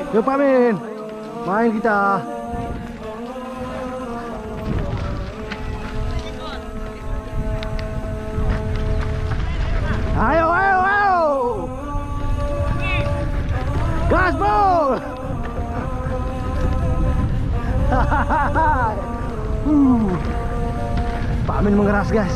Yuk Pak Min, main kita. Ayo, ayo, ayo. Gaspol. Pak Min mengeras guys.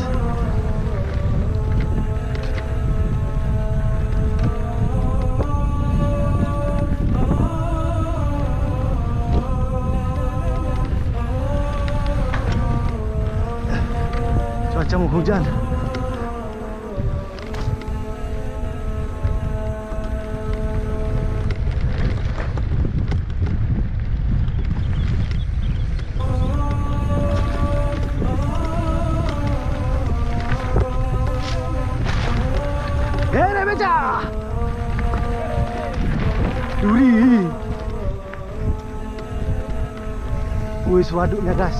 Cuaca menghujan. Hei, beca. Duri. Wih, waduknya guys.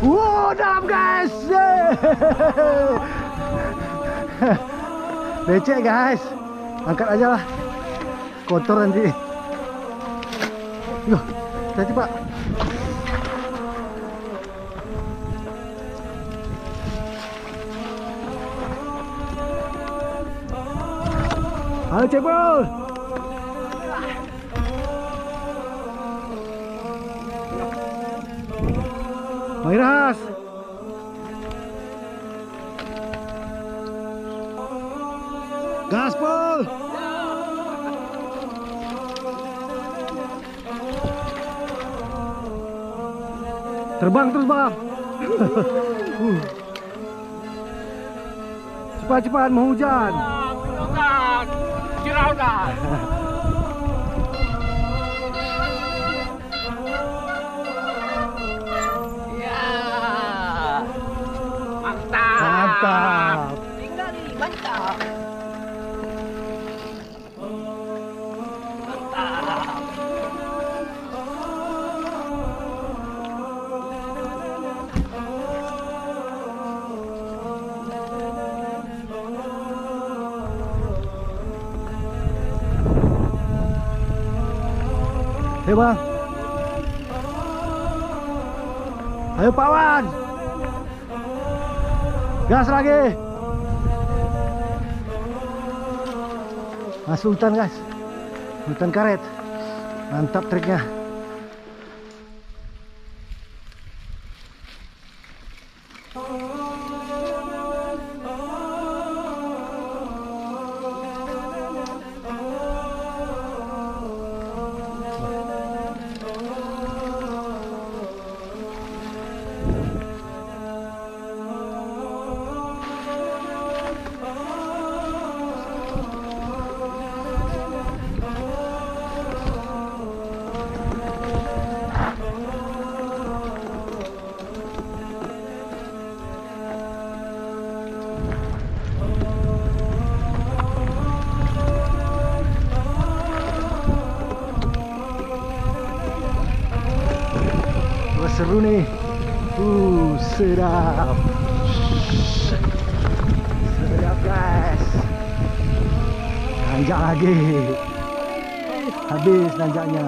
Wow, dalam guys. Becek guys. Angkat aja lah. Kotor nanti. Loh, tadi Pak. Halo Cebol. Mairas. Gaspol. Terbang terus bang. Cepat-cepat mau hujan. Cirau dah. Mantap. Tinggal ni, mantap. Hei bang. Ayo Pak Wan. Gas lagi. Masuk hutan guys. Hutan karet. Mantap triknya. Seru nih. Sedap. Sedap guys. Nanjak lagi. Habis nanjaknya.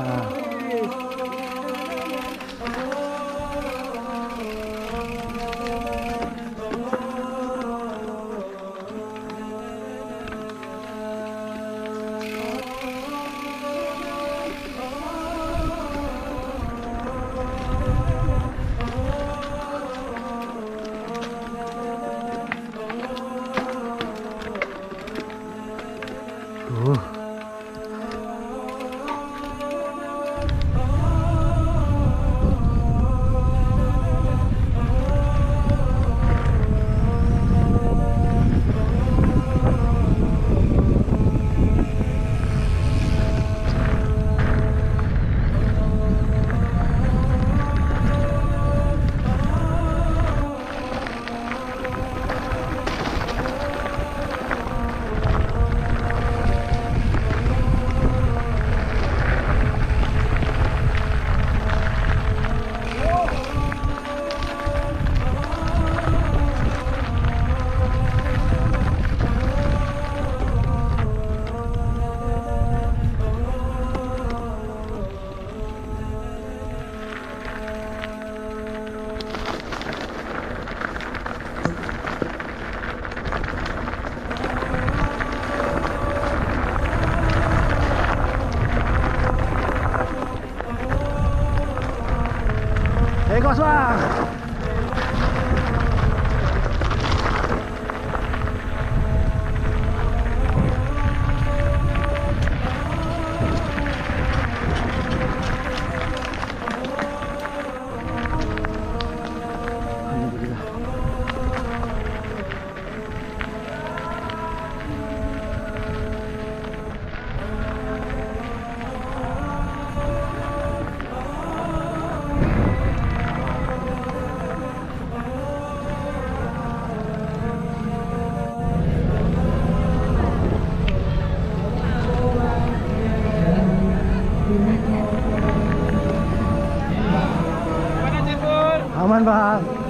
Aman bang.